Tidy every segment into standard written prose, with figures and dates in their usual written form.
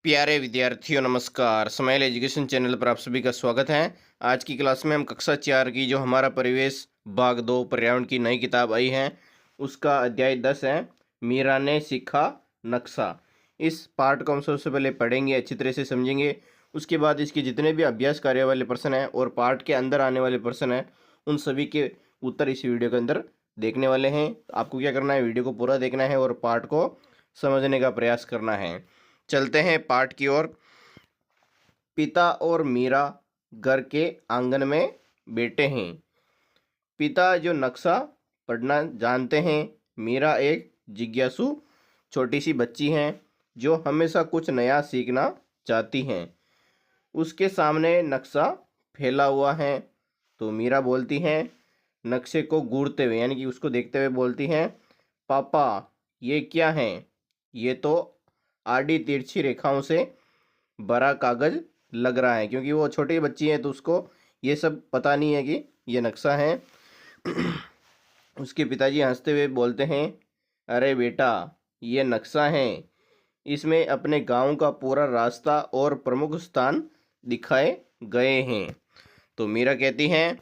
प्यारे विद्यार्थियों नमस्कार। स्माइल एजुकेशन चैनल पर आप सभी का स्वागत है। आज की क्लास में हम कक्षा 4 की जो हमारा परिवेश भाग 2 पर्यावरण की नई किताब आई है उसका अध्याय 10 है, मीरा ने सीखा नक्शा। इस पार्ट को हम सबसे पहले पढ़ेंगे, अच्छी तरह से समझेंगे। उसके बाद इसके जितने भी अभ्यास कार्य वाले प्रश्न हैं और पार्ट के अंदर आने वाले प्रश्न हैं उन सभी के उत्तर इस वीडियो के अंदर देखने वाले हैं। आपको क्या करना है, वीडियो को पूरा देखना है और पार्ट को समझने का प्रयास करना है। चलते हैं पाठ की ओर। पिता और मीरा घर के आंगन में बैठे हैं। पिता जो नक्शा पढ़ना जानते हैं, मीरा एक जिज्ञासु छोटी सी बच्ची हैं जो हमेशा कुछ नया सीखना चाहती हैं। उसके सामने नक्शा फैला हुआ है तो मीरा बोलती हैं, नक्शे को घूरते हुए यानी कि उसको देखते हुए बोलती हैं, पापा ये क्या है? ये तो आड़ी तिरछी रेखाओं से बड़ा कागज लग रहा है। क्योंकि वो छोटी बच्ची है तो उसको ये सब पता नहीं है कि ये नक्शा है। उसके पिताजी हंसते हुए बोलते हैं, अरे बेटा ये नक्शा है, इसमें अपने गांव का पूरा रास्ता और प्रमुख स्थान दिखाए गए हैं। तो मीरा कहती हैं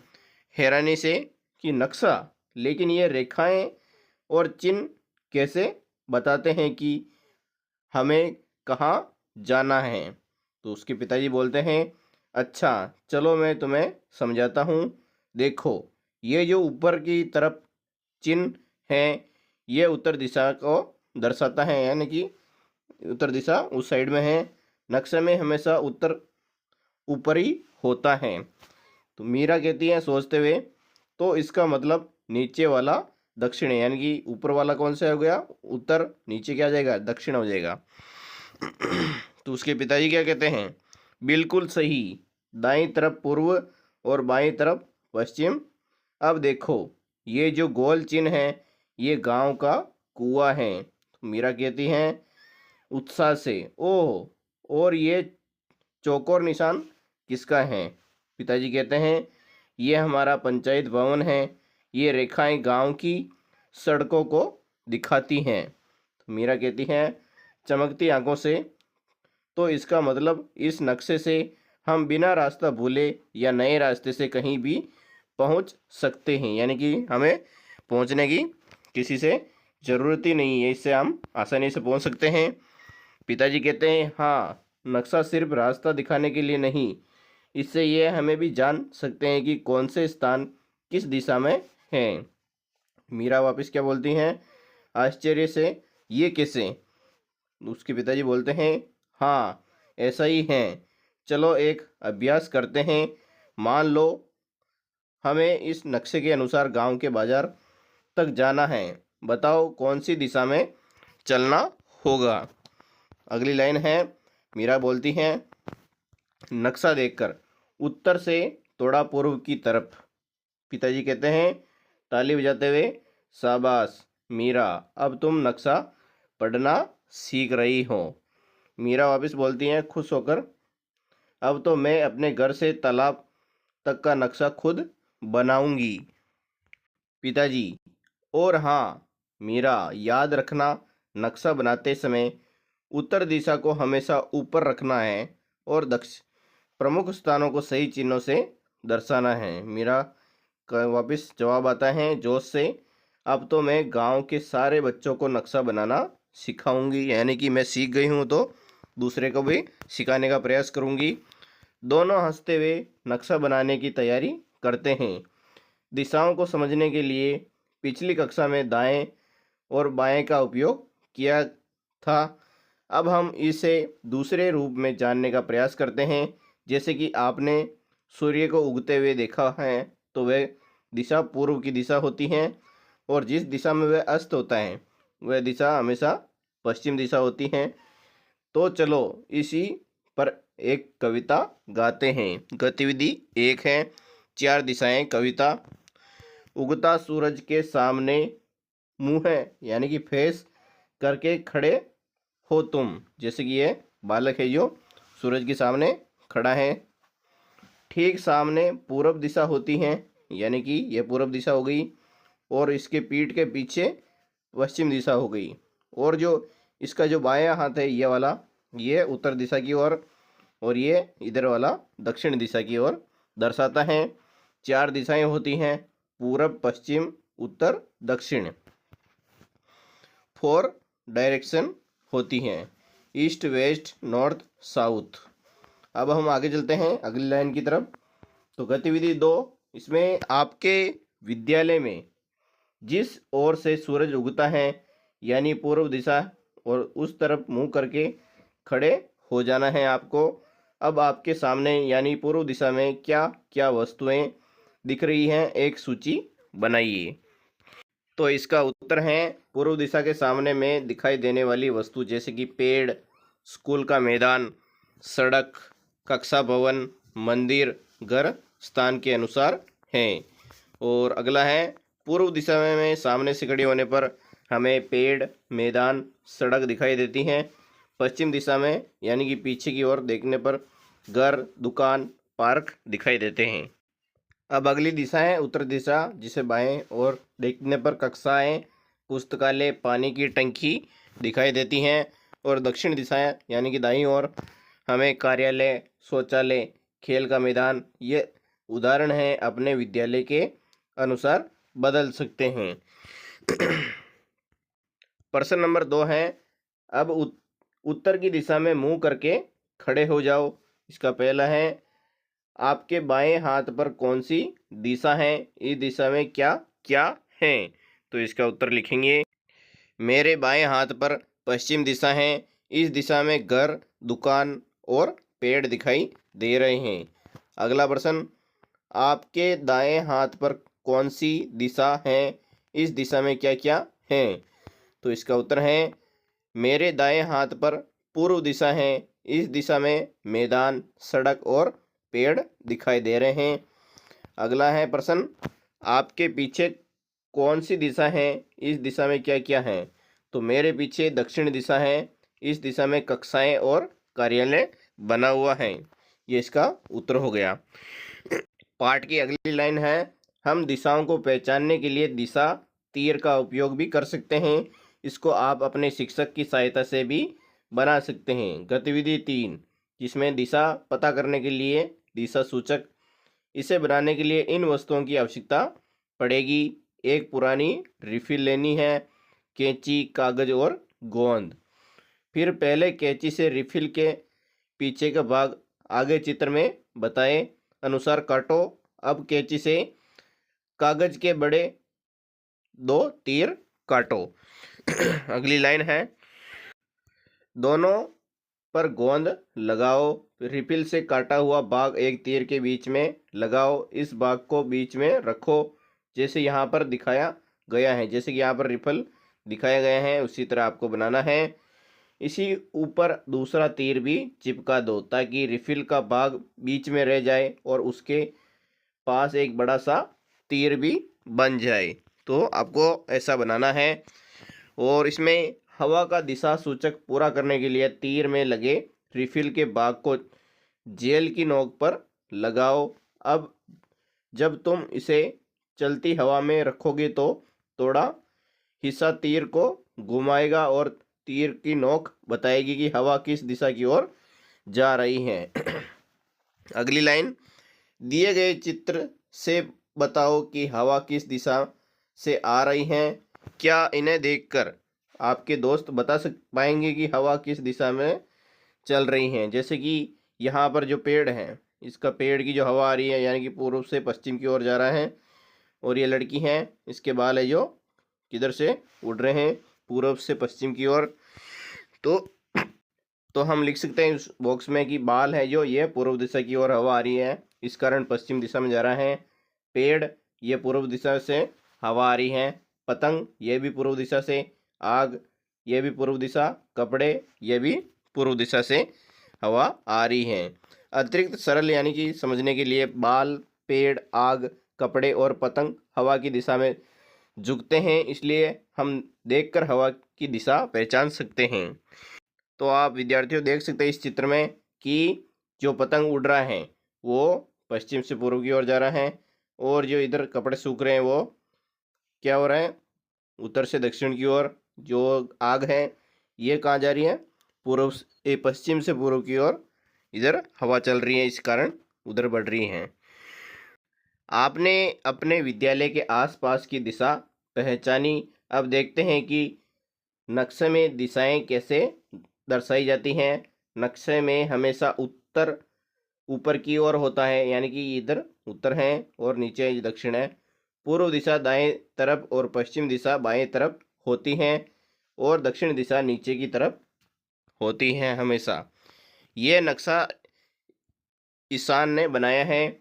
हैरानी से कि नक्शा, लेकिन ये रेखाएं और चिन्ह कैसे बताते हैं कि हमें कहाँ जाना है? तो उसके पिताजी बोलते हैं, अच्छा चलो मैं तुम्हें समझाता हूँ। देखो ये जो ऊपर की तरफ चिन्ह है ये उत्तर दिशा को दर्शाता है, यानी कि उत्तर दिशा उस साइड में है। नक्शे में हमेशा उत्तर ऊपर ही होता है। तो मीरा कहती है सोचते हुए, तो इसका मतलब नीचे वाला दक्षिण है, यानी कि ऊपर वाला कौन सा हो गया उत्तर, नीचे क्या आ जाएगा दक्षिण हो जाएगा। तो उसके पिताजी क्या कहते हैं, बिल्कुल सही, दाईं तरफ पूर्व और बाईं तरफ पश्चिम। अब देखो ये जो गोल चिन्ह है ये गांव का कुआं है। तो मीरा कहती हैं उत्साह से, ओह और ये चौकोर निशान किसका है? पिताजी कहते हैं ये हमारा पंचायत भवन है, ये रेखाएं गांव की सड़कों को दिखाती हैं। तो मीरा कहती हैं चमकती आंखों से, तो इसका मतलब इस नक्शे से हम बिना रास्ता भूले या नए रास्ते से कहीं भी पहुंच सकते हैं, यानी कि हमें पहुंचने की किसी से ज़रूरत ही नहीं है, इससे हम आसानी से पहुंच सकते हैं। पिताजी कहते हैं हाँ, नक्शा सिर्फ रास्ता दिखाने के लिए नहीं, इससे ये हमें भी जान सकते हैं कि कौन से स्थान किस दिशा में हैं। मीरा वापस क्या बोलती हैं आश्चर्य से, ये कैसे? उसके पिताजी बोलते हैं हाँ ऐसा ही है, चलो एक अभ्यास करते हैं। मान लो हमें इस नक्शे के अनुसार गांव के बाजार तक जाना है, बताओ कौन सी दिशा में चलना होगा? अगली लाइन है, मीरा बोलती हैं नक्शा देखकर उत्तर से थोड़ा पूर्व की तरफ। पिताजी कहते हैं ताली बजाते हुए, शाबाश मीरा, अब तुम नक्शा पढ़ना सीख रही हो। मीरा वापस बोलती हैं खुश होकर, अब तो मैं अपने घर से तालाब तक का नक्शा खुद बनाऊंगी। पिताजी, और हाँ मीरा, याद रखना नक्शा बनाते समय उत्तर दिशा को हमेशा ऊपर रखना है और प्रमुख स्थानों को सही चिन्हों से दर्शाना है। मीरा का वापस जवाब आता है जोश से, अब तो मैं गांव के सारे बच्चों को नक्शा बनाना सिखाऊंगी, यानी कि मैं सीख गई हूँ तो दूसरे को भी सिखाने का प्रयास करूंगी। दोनों हंसते हुए नक्शा बनाने की तैयारी करते हैं। दिशाओं को समझने के लिए पिछली कक्षा में दाएं और बाएं का उपयोग किया था। अब हम इसे दूसरे रूप में जानने का प्रयास करते हैं। जैसे कि आपने सूर्य को उगते हुए देखा है तो वह दिशा पूर्व की दिशा होती है और जिस दिशा में वह अस्त होता है वह दिशा हमेशा पश्चिम दिशा होती है। तो चलो इसी पर एक कविता गाते हैं। गतिविधि 1 है, 4 दिशाएं कविता। उगता सूरज के सामने मुंह है, यानी कि फेस करके खड़े हो तुम। जैसे कि ये बालक है जो सूरज के सामने खड़ा है। ठीक सामने पूरब दिशा होती है, यानी कि यह पूरब दिशा हो गई और इसके पीठ के पीछे पश्चिम दिशा हो गई। और जो इसका जो बायां हाथ है ये वाला ये उत्तर दिशा की ओर और ये इधर वाला दक्षिण दिशा की ओर दर्शाता है। 4 दिशाएं होती हैं, पूरब, पश्चिम, उत्तर, दक्षिण। 4 डायरेक्शन होती हैं, ईस्ट, वेस्ट, नॉर्थ, साउथ। अब हम आगे चलते हैं अगली लाइन की तरफ। तो गतिविधि 2, इसमें आपके विद्यालय में जिस ओर से सूरज उगता है यानी पूर्व दिशा, और उस तरफ मुंह करके खड़े हो जाना है आपको। अब आपके सामने यानी पूर्व दिशा में क्या क्या वस्तुएं दिख रही हैं, एक सूची बनाइए। तो इसका उत्तर है, पूर्व दिशा के सामने में दिखाई देने वाली वस्तु जैसे कि पेड़, स्कूल का मैदान, सड़क, कक्षा भवन, मंदिर, घर स्थान के अनुसार हैं। और अगला है, पूर्व दिशा में सामने से खड़े होने पर हमें पेड़, मैदान, सड़क दिखाई देती हैं। पश्चिम दिशा में यानी कि पीछे की ओर देखने पर घर, दुकान, पार्क दिखाई देते हैं। अब अगली दिशा है उत्तर दिशा, जिसे बाएं ओर देखने पर कक्षाएं, पुस्तकालय, पानी की टंकी दिखाई देती हैं। और दक्षिण दिशा यानी कि दाईं ओर हमें कार्यालय, शौचालय, खेल का मैदान, ये उदाहरण है, अपने विद्यालय के अनुसार बदल सकते हैं। प्रश्न नंबर 2 है, अब उत्तर की दिशा में मुंह करके खड़े हो जाओ। इसका पहला है, आपके बाएं हाथ पर कौन सी दिशा है, इस दिशा में क्या क्या है। तो इसका उत्तर लिखेंगे, मेरे बाएं हाथ पर पश्चिम दिशा है, इस दिशा में घर, दुकान और पेड़ दिखाई दे रहे हैं। अगला प्रश्न, आपके दाएं हाथ पर कौन सी दिशा है, इस दिशा में क्या क्या है। तो इसका उत्तर है, मेरे दाएं हाथ पर पूर्व दिशा है, इस दिशा में मैदान, सड़क और पेड़ दिखाई दे रहे हैं। अगला है प्रश्न, आपके पीछे कौन सी दिशा है, इस दिशा में क्या क्या है। तो मेरे पीछे दक्षिण दिशा है, इस दिशा में कक्षाएं और कार्यालय बना हुआ है। ये इसका उत्तर हो गया। पाठ की अगली लाइन है, हम दिशाओं को पहचानने के लिए दिशा तीर का उपयोग भी कर सकते हैं। इसको आप अपने शिक्षक की सहायता से भी बना सकते हैं। गतिविधि 3, जिसमें दिशा पता करने के लिए दिशा सूचक, इसे बनाने के लिए इन वस्तुओं की आवश्यकता पड़ेगी। एक पुरानी रिफिल लेनी है, कैंची, कागज और गोंद। फिर पहले कैंची से रिफिल के पीछे का भाग आगे चित्र में बताए अनुसार काटो। अब कैंची से कागज के बड़े 2 तीर काटो। अगली लाइन है, दोनों पर गोंद लगाओ, रिफिल से काटा हुआ भाग एक तीर के बीच में लगाओ, इस भाग को बीच में रखो जैसे यहाँ पर दिखाया गया है। जैसे कि यहाँ पर रिफिल दिखाया गया है उसी तरह आपको बनाना है। इसी ऊपर दूसरा तीर भी चिपका दो ताकि रिफिल का भाग बीच में रह जाए और उसके पास एक बड़ा सा तीर भी बन जाए। तो आपको ऐसा बनाना है। और इसमें हवा का दिशा सूचक पूरा करने के लिए तीर में लगे रिफिल के भाग को जेल की नोक पर लगाओ। अब जब तुम इसे चलती हवा में रखोगे तो थोड़ा हिस्सा तीर को घुमाएगा और तीर की नोक बताएगी कि हवा किस दिशा की ओर जा रही है। अगली लाइन, दिए गए चित्र से बताओ कि हवा किस दिशा से आ रही है। क्या इन्हें देखकर आपके दोस्त बता पाएंगे कि हवा किस दिशा में चल रही है। जैसे कि यहाँ पर जो पेड़ है, इसका पेड़ की जो हवा आ रही है यानी कि पूर्व से पश्चिम की ओर जा रहा है। और ये लड़की है, इसके बाल है जो किधर से उड़ रहे हैं, पूर्व से पश्चिम की ओर। तो हम लिख सकते हैं इस बॉक्स में कि बाल है जो ये पूर्व दिशा की ओर हवा आ रही है, इस कारण पश्चिम दिशा में जा रहा है। पेड़ ये पूर्व दिशा से हवा आ रही है। पतंग ये भी पूर्व दिशा से। आग ये भी पूर्व दिशा। कपड़े ये भी पूर्व दिशा से हवा आ रही है। अतिरिक्त सरल यानी कि समझने के लिए, बाल, पेड़, आग, कपड़े और पतंग हवा की दिशा में झुकते हैं, इसलिए हम देखकर हवा की दिशा पहचान सकते हैं। तो आप विद्यार्थियों देख सकते हैं इस चित्र में कि जो पतंग उड़ रहा है वो पश्चिम से पूर्व की ओर जा रहा है, और जो इधर कपड़े सूख रहे हैं वो क्या हो रहा है, उत्तर से दक्षिण की ओर। जो आग है ये कहाँ जा रही है, पश्चिम से पूर्व की ओर इधर हवा चल रही है, इस कारण उधर बढ़ रही हैं। आपने अपने विद्यालय के आसपास की दिशा पहचानी। अब देखते हैं कि नक्शे में दिशाएं कैसे दर्शाई जाती हैं। नक्शे में हमेशा उत्तर ऊपर की ओर होता है, यानी कि इधर उत्तर है और नीचे दक्षिण है। पूर्व दिशा दाएं तरफ और पश्चिम दिशा बाएं तरफ होती हैं और दक्षिण दिशा नीचे की तरफ होती है हमेशा। यह नक्शा ईशान ने बनाया है।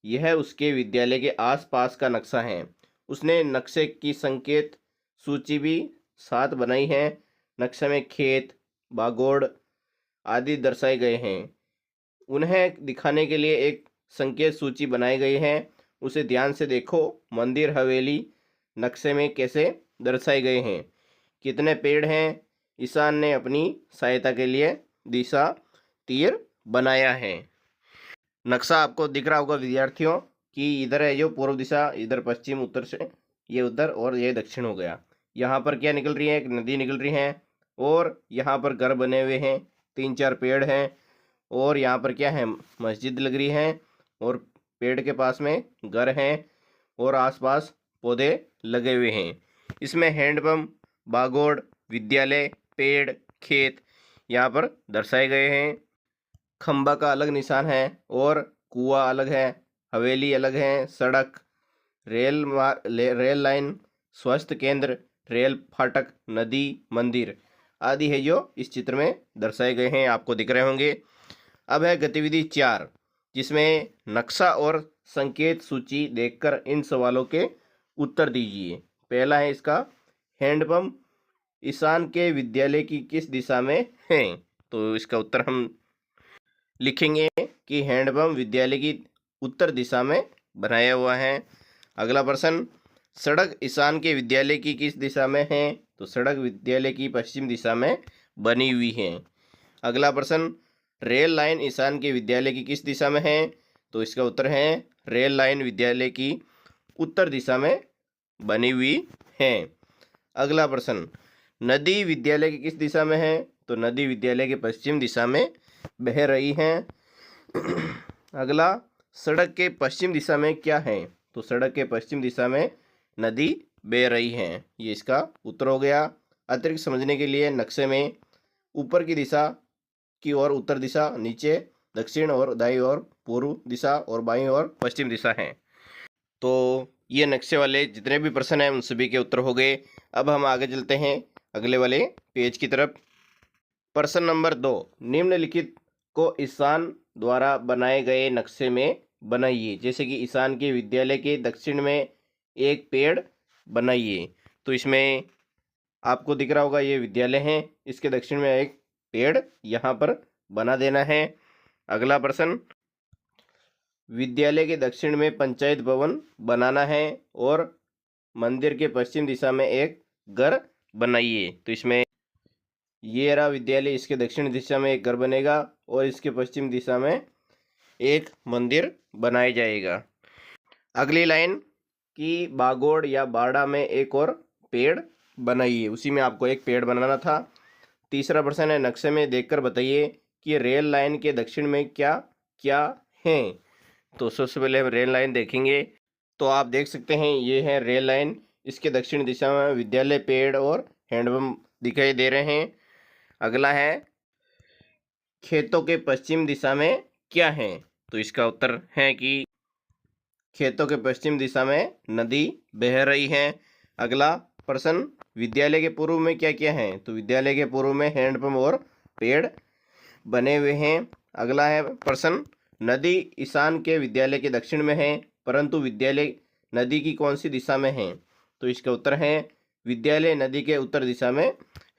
यह उसके विद्यालय के आसपास का नक्शा है। उसने नक्शे की संकेत सूची भी साथ बनाई है। नक्शे में खेत, बागोड़ आदि दर्शाए गए हैं। उन्हें दिखाने के लिए एक संकेत सूची बनाई गई है, उसे ध्यान से देखो। मंदिर, हवेली नक्शे में कैसे दर्शाए गए हैं। कितने पेड़ हैं। ईशान ने अपनी सहायता के लिए दिशा तीर बनाया है। नक्शा आपको दिख रहा होगा विद्यार्थियों कि इधर है जो पूर्व दिशा, इधर पश्चिम, उत्तर से ये उधर और ये दक्षिण हो गया। यहाँ पर क्या निकल रही है, एक नदी निकल रही है और यहाँ पर घर बने हुए हैं, 3-4 पेड़ हैं और यहाँ पर क्या है, मस्जिद लग रही है और पेड़ के पास में घर हैं और आसपास पौधे लगे हुए हैं। इसमें हैंडपंप, बागोड़, विद्यालय, पेड़, खेत यहाँ पर दर्शाए गए हैं। खंबा का अलग निशान है और कुआं अलग है, हवेली अलग है, सड़क, रेल लाइन, स्वास्थ्य केंद्र, रेल फाटक, नदी, मंदिर आदि है जो इस चित्र में दर्शाए गए हैं, आपको दिख रहे होंगे। अब है गतिविधि 4, जिसमें नक्शा और संकेत सूची देखकर इन सवालों के उत्तर दीजिए। पहला है इसका, हैंडपंप ईशान के विद्यालय की किस दिशा में है। तो इसका उत्तर हम लिखेंगे कि हैंडपंप विद्यालय की उत्तर दिशा में बनाया हुआ है। अगला प्रश्न, सड़क ईशान के विद्यालय की किस दिशा में है। तो सड़क विद्यालय की पश्चिम दिशा में बनी हुई है। अगला प्रश्न, रेल लाइन ईशान के विद्यालय की किस दिशा में है। तो इसका उत्तर है रेल लाइन विद्यालय की उत्तर दिशा में बनी हुई है। अगला प्रश्न, नदी विद्यालय की किस दिशा में है। तो नदी विद्यालय के पश्चिम दिशा में बह रही हैं। अगला, सड़क के पश्चिम दिशा में क्या है। तो सड़क के पश्चिम दिशा में नदी बह रही है। ये इसका उत्तर हो गया। अतिरिक्त समझने के लिए नक्शे में ऊपर की दिशा की ओर उत्तर दिशा, नीचे दक्षिण और दाईं ओर पूर्व दिशा और बाईं ओर पश्चिम दिशा है। तो ये नक्शे वाले जितने भी प्रश्न हैं उन सभी के उत्तर हो गए। अब हम आगे चलते हैं अगले वाले पेज की तरफ। प्रश्न नंबर 2, निम्नलिखित को ईशान द्वारा बनाए गए नक्शे में बनाइए। जैसे कि ईशान के विद्यालय के दक्षिण में एक पेड़ बनाइए। तो इसमें आपको दिख रहा होगा ये विद्यालय है, इसके दक्षिण में एक पेड़ यहाँ पर बना देना है। अगला प्रश्न, विद्यालय के दक्षिण में पंचायत भवन बनाना है और मंदिर के पश्चिम दिशा में एक घर बनाइए। तो इसमें ये रहा विद्यालय, इसके दक्षिण दिशा में एक घर बनेगा और इसके पश्चिम दिशा में एक मंदिर बनाया जाएगा। अगली लाइन की बागोड़ या बाड़ा में एक और पेड़ बनाइए। उसी में आपको एक पेड़ बनाना था। तीसरा प्रश्न है, नक्शे में देखकर बताइए कि रेल लाइन के दक्षिण में क्या क्या है। तो सबसे पहले हम रेल लाइन देखेंगे। तो आप देख सकते हैं ये है रेल लाइन, इसके दक्षिण दिशा में विद्यालय, पेड़ और हैंडपंप दिखाई दे रहे हैं। अगला है, खेतों के पश्चिम दिशा में क्या है। तो इसका उत्तर है कि खेतों के पश्चिम दिशा में नदी बह रही है। अगला प्रश्न, विद्यालय के पूर्व में क्या क्या है। तो विद्यालय के पूर्व में हैंडपंप और पेड़ बने हुए हैं। अगला है प्रश्न, नदी ईशान के विद्यालय के दक्षिण में है, परंतु विद्यालय नदी की कौन सी दिशा में है। तो इसका उत्तर है विद्यालय नदी के उत्तर दिशा में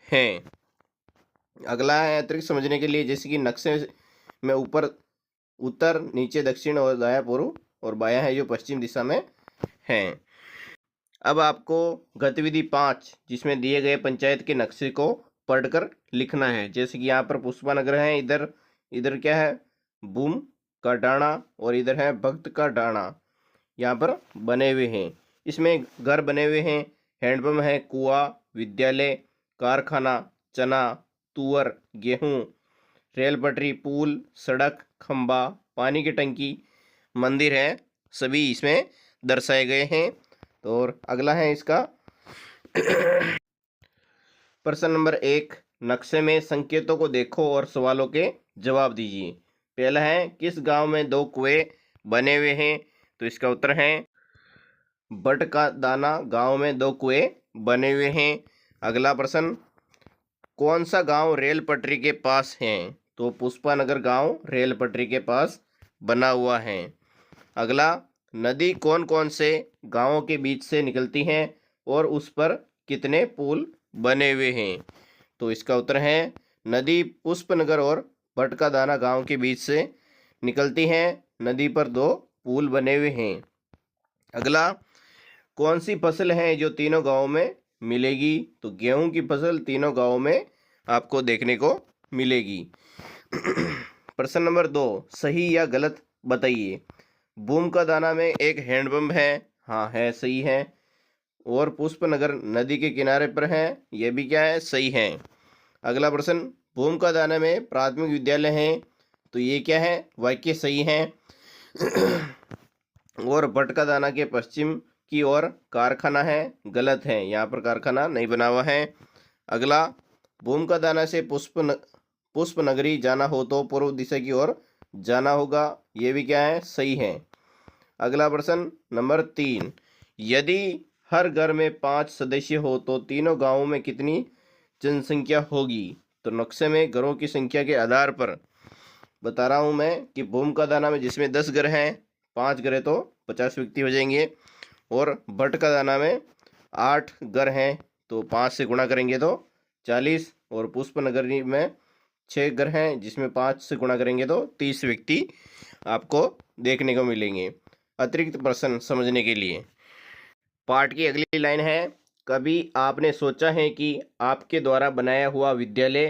है। अगला है अतिरिक्त समझने के लिए, जैसे कि नक्शे में ऊपर उत्तर, नीचे दक्षिण और दायां पूर्व और बायां है जो पश्चिम दिशा में है। अब आपको गतिविधि 5, जिसमें दिए गए पंचायत के नक्शे को पढ़कर लिखना है। जैसे कि यहाँ पर पुष्पा नगर है, इधर क्या है, बूम का डाणा और इधर है भक्त का डाणा, यहाँ पर बने हुए हैं। इसमें घर बने हुए हैं, हैंडपंप है, कुआं, विद्यालय, कारखाना, चना, तुअर, गेहूँ, रेल पटरी, पुल, सड़क, खंबा, पानी की टंकी, मंदिर है, सभी इसमें दर्शाए गए हैं। तो और अगला है इसका प्रश्न नंबर 1, नक्शे में संकेतों को देखो और सवालों के जवाब दीजिए। पहला है, किस गांव में 2 कुएं बने हुए हैं? तो इसका उत्तर है बट का दाना गांव में 2 कुएं बने हुए हैं। अगला प्रश्न, कौन सा गांव रेल पटरी के पास है? तो पुष्पानगर गांव रेल पटरी के पास बना हुआ है। अगला, नदी कौन कौन से गांवों के बीच से निकलती है और उस पर कितने पुल बने हुए हैं? तो इसका उत्तर है नदी पुष्पनगर और भटकादाना गांव के बीच से निकलती है। नदी पर 2 पुल बने हुए हैं। अगला, कौन सी फसल है जो तीनों गांवों में मिलेगी? तो गेहूं की फसल तीनों गांवों में आपको देखने को मिलेगी। प्रश्न नंबर 2, सही या गलत बताइए। बूम का दाना में एक हैंडपंप है। हाँ है, सही है। और पुष्पनगर नदी के किनारे पर है, यह भी क्या है, सही है। अगला प्रश्न, बूम का दाना में प्राथमिक विद्यालय है। तो ये क्या है, वाक्य सही है। और भटका दाना के पश्चिम की ओर कारखाना है, गलत है, यहाँ पर कारखाना नहीं बना हुआ है। अगला, बूम का दाना से पुष्पनगरी जाना हो तो पूर्व दिशा की ओर जाना होगा, ये भी क्या है, सही है। अगला प्रश्न नंबर 3, यदि हर घर में 5 सदस्य हो तो तीनों गांवों में कितनी जनसंख्या होगी? तो नक्शे में घरों की संख्या के आधार पर बता रहा हूं मैं कि बूम का दाना में जिसमें 10 घर हैं, 5 घर है तो 50 व्यक्ति हो जाएंगे। और भट्ट का दाना में 8 घर हैं तो 5 से गुणा करेंगे तो 40। और पुष्पनगरी में 6 घर हैं जिसमें 5 से गुणा करेंगे तो 30 व्यक्ति आपको देखने को मिलेंगे। अतिरिक्त प्रश्न समझने के लिए पाठ की अगली लाइन है, कभी आपने सोचा है कि आपके द्वारा बनाया हुआ विद्यालय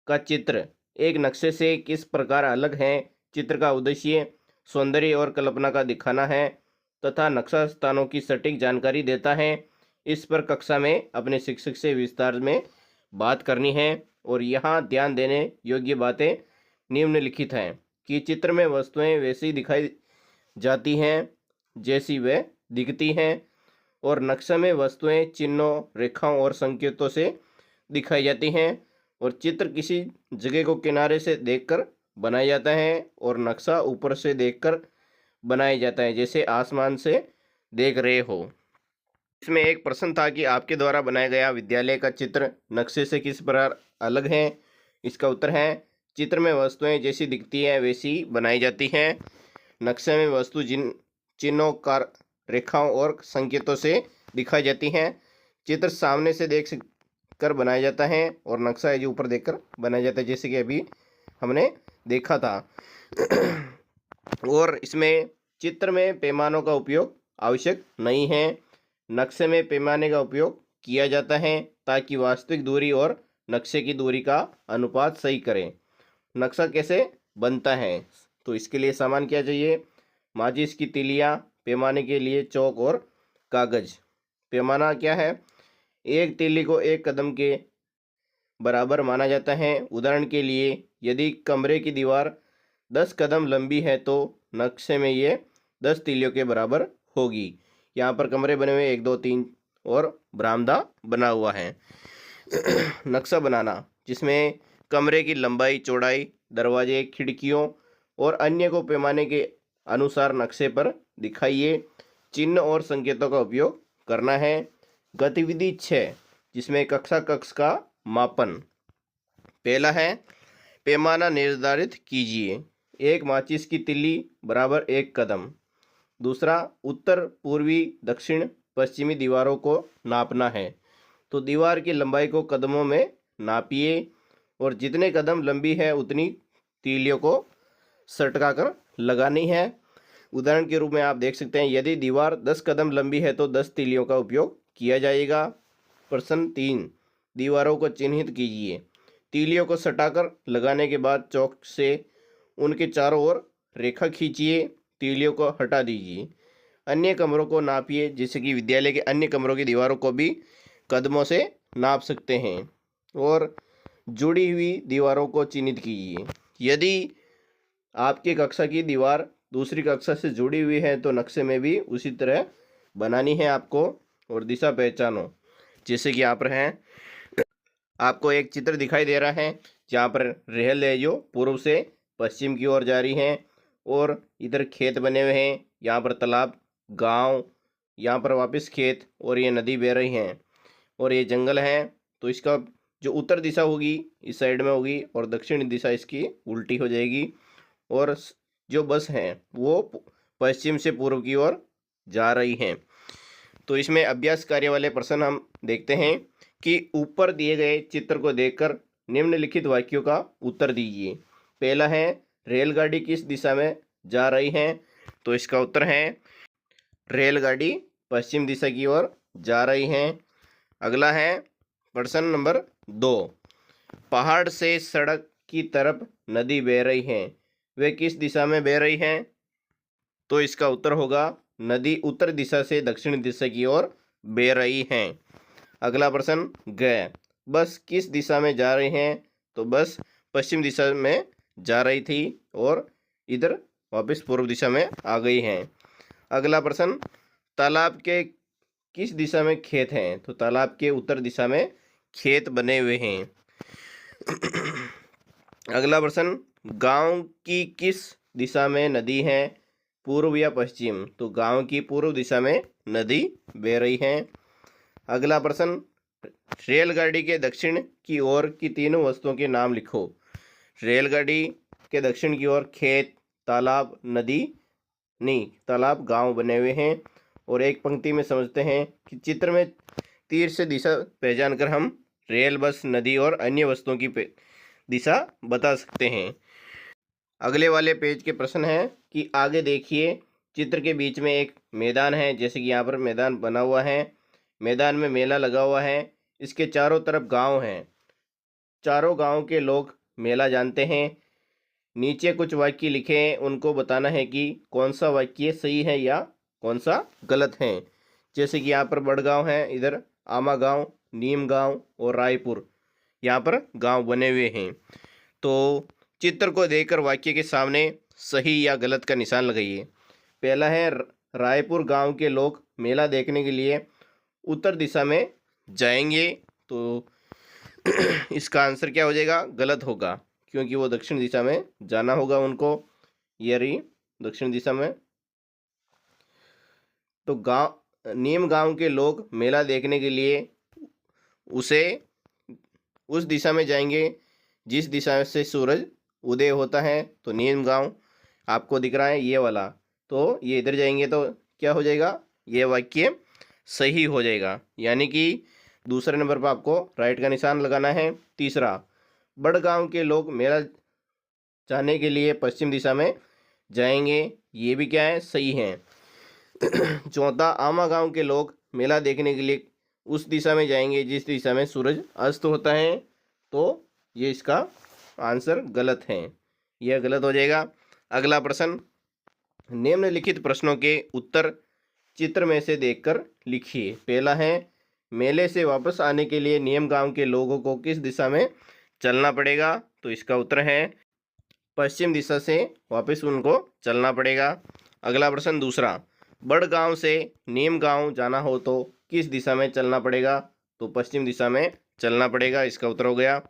का चित्र एक नक्शे से किस प्रकार अलग है? चित्र का उद्देश्य सौंदर्य और कल्पना का दिखाना है तथा नक्शा स्थानों की सटीक जानकारी देता है। इस पर कक्षा में अपने शिक्षक से विस्तार में बात करनी है। और यहाँ ध्यान देने योग्य बातें निम्नलिखित हैं कि चित्र में वस्तुएं वैसी दिखाई जाती हैं जैसी वे दिखती हैं और नक्शा में वस्तुएं चिन्हों, रेखाओं और संकेतों से दिखाई जाती हैं। और चित्र किसी जगह को किनारे से देखकर बनाया जाता है और नक्शा ऊपर से देखकर बनाया जाता है, जैसे आसमान से देख रहे हो। इसमें एक प्रश्न था कि आपके द्वारा बनाया गया विद्यालय का चित्र नक्शे से किस प्रकार अलग है? इसका उत्तर है चित्र में वस्तुएं जैसी दिखती हैं वैसी बनाई जाती हैं। नक्शे में वस्तु चिन्हों, रेखाओं और संकेतों से दिखाई जाती हैं। चित्र सामने से देख कर बनाया जाता है और नक्शा है जो ऊपर देखकर बनाया जाता है, जैसे कि अभी हमने देखा था। और इसमें चित्र में पैमानों का उपयोग आवश्यक नहीं है। नक्शे में पैमाने का उपयोग किया जाता है ताकि वास्तविक दूरी और नक्शे की दूरी का अनुपात सही करें। नक्शा कैसे बनता है? तो इसके लिए सामान क्या चाहिए? माचिस की तीलियाँ, पैमाने के लिए चौक और कागज। पैमाना क्या है? एक तीली को 1 कदम के बराबर माना जाता है। उदाहरण के लिए यदि कमरे की दीवार 10 कदम लंबी है तो नक्शे में ये 10 तीलियों के बराबर होगी। यहाँ पर कमरे बने हुए 1 2 3 और बरामदा बना हुआ है। नक्शा बनाना, जिसमें कमरे की लंबाई, चौड़ाई, दरवाजे, खिड़कियों और अन्य को पैमाने के अनुसार नक्शे पर दिखाइए। चिन्ह और संकेतों का उपयोग करना है। गतिविधि 6, जिसमें कक्षा कक्ष का मापन। पहला है पैमाना निर्धारित कीजिए। 1 माचिस की तिल्ली बराबर 1 कदम। दूसरा, उत्तर, पूर्वी, दक्षिण, पश्चिमी दीवारों को नापना है। तो दीवार की लंबाई को कदमों में नापिए और जितने कदम लंबी है उतनी तीलियों को सटका कर लगानी है। उदाहरण के रूप में आप देख सकते हैं, यदि दीवार 10 कदम लंबी है तो 10 तीलियों का उपयोग किया जाएगा। प्रश्न 3, दीवारों को चिन्हित कीजिए। तीलियों को सटाकर लगाने के बाद चौक से उनके चारों ओर रेखा खींचिए, तीलियों को हटा दीजिए। अन्य कमरों को नापिए, जैसे कि विद्यालय के अन्य कमरों की दीवारों को भी कदमों से नाप सकते हैं। और जुड़ी हुई दीवारों को चिन्हित कीजिए। यदि आपकी कक्षा की दीवार दूसरी कक्षा से जुड़ी हुई है तो नक्शे में भी उसी तरह बनानी है आपको, और दिशा पहचानो। जैसे कि यहाँ पर है, आपको एक चित्र दिखाई दे रहा है जहाँ पर रेल है जो पूर्व से पश्चिम की ओर जा रही है, और इधर खेत बने हुए हैं, यहाँ पर तालाब, गांव, यहाँ पर वापस खेत, और ये नदी बह रही हैं, और ये जंगल है। तो इसका जो उत्तर दिशा होगी इस साइड में होगी, और दक्षिणी दिशा इसकी उल्टी हो जाएगी, और जो बस हैं वो पश्चिम से पूर्व की ओर जा रही हैं। तो इसमें अभ्यास कार्य वाले प्रश्न हम देखते हैं कि ऊपर दिए गए चित्र को देखकर निम्नलिखित वाक्यों का उत्तर दीजिए। पहला है, रेलगाड़ी किस दिशा में जा रही है? तो इसका उत्तर है, रेलगाड़ी पश्चिम दिशा की ओर जा रही है। अगला है प्रश्न नंबर 2, पहाड़ से सड़क की तरफ नदी बह रही है, वे किस दिशा में बह रही है? तो इसका उत्तर होगा, नदी उत्तर दिशा से दक्षिण दिशा की ओर बह रही है। अगला प्रश्न, ग, बस किस दिशा में जा रही है? तो बस पश्चिम दिशा में जा रही थी और इधर वापस पूर्व दिशा में आ गई है। अगला प्रश्न, तालाब के किस दिशा में खेत हैं? तो तालाब के उत्तर दिशा में खेत बने हुए हैं। अगला प्रश्न, गांव की किस दिशा में नदी है, पूर्व या पश्चिम? तो गांव की पूर्व दिशा में नदी बह रही है। अगला प्रश्न, रेलगाड़ी के दक्षिण की ओर की तीनों वस्तुओं के नाम लिखो। रेलगाड़ी के दक्षिण की ओर खेत, तालाब, नदी नहीं, तालाब, गांव बने हुए हैं। और एक पंक्ति में समझते हैं कि चित्र में तीर से दिशा पहचान कर हम रेल, बस, नदी और अन्य वस्तुओं की दिशा बता सकते हैं। अगले वाले पेज के प्रश्न है कि आगे देखिए, चित्र के बीच में एक मैदान है, जैसे कि यहाँ पर मैदान बना हुआ है, मैदान में मेला लगा हुआ है, इसके चारों तरफ गांव हैं, चारों गांव के लोग मेला जानते हैं। नीचे कुछ वाक्य लिखे हैं, उनको बताना है कि कौन सा वाक्य सही है या कौन सा गलत है। जैसे कि यहाँ पर बड़गांव है, इधर आमा गांव, नीम गांव और रायपुर, यहाँ पर गांव बने हुए हैं। तो चित्र को देखकर वाक्य के सामने सही या गलत का निशान लगाइए। पहला है, रायपुर गांव के लोग मेला देखने के लिए उत्तर दिशा में जाएंगे। तो इसका आंसर क्या हो जाएगा? गलत होगा, क्योंकि वो दक्षिण दिशा में जाना होगा उनको, ये रही दक्षिण दिशा में। तो नीम गांव के लोग मेला देखने के लिए उस दिशा में जाएंगे जिस दिशा से सूरज उदय होता है। तो नीम गांव आपको दिख रहा है ये वाला, तो ये इधर जाएंगे तो क्या हो जाएगा? ये वाक्य सही हो जाएगा, यानी कि दूसरे नंबर पर आपको राइट का निशान लगाना है। तीसरा, बड़गांव के लोग मेला जाने के लिए पश्चिम दिशा में जाएंगे, ये भी क्या है? सही है। चौथा, आमा गांव के लोग मेला देखने के लिए उस दिशा में जाएंगे जिस दिशा में सूरज अस्त होता है। तो ये इसका आंसर गलत है, यह गलत हो जाएगा। अगला प्रश्न, निम्नलिखित प्रश्नों के उत्तर चित्र में से देखकर लिखिए। पहला है, मेले से वापस आने के लिए नीम गांव के लोगों को किस दिशा में चलना पड़ेगा? तो इसका उत्तर है, पश्चिम दिशा से वापस उनको चलना पड़ेगा। अगला प्रश्न दूसरा, बड़गांव से नीम गांव जाना हो तो किस दिशा में चलना पड़ेगा? तो पश्चिम दिशा में चलना पड़ेगा, इसका उत्तर हो गया।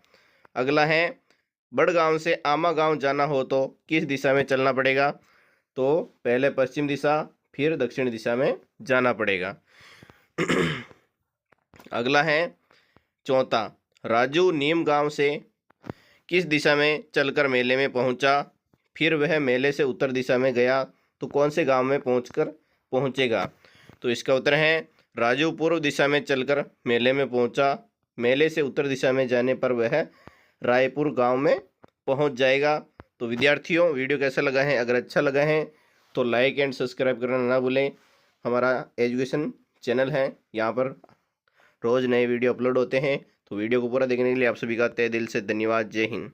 अगला है, बड़गांव से आमा गांव जाना हो तो किस दिशा में चलना पड़ेगा? तो पहले पश्चिम दिशा फिर दक्षिण दिशा में जाना पड़ेगा। अगला है चौथा, राजू नीम गांव से किस दिशा में चलकर मेले में पहुंचा, फिर वह मेले से उत्तर दिशा में गया तो कौन से गांव में पहुंचेगा? तो इसका उत्तर है, राजू पूर्व दिशा में चलकर मेले में पहुंचा, मेले से उत्तर दिशा में जाने पर वह रायपुर गांव में पहुंच जाएगा। तो विद्यार्थियों, वीडियो कैसा लगा है? अगर अच्छा लगा है तो लाइक एंड सब्सक्राइब करना ना भूलें। हमारा एजुकेशन चैनल है, यहाँ पर रोज़ नए वीडियो अपलोड होते हैं। तो वीडियो को पूरा देखने के लिए आप सभी का तहे दिल से धन्यवाद। जय हिंद।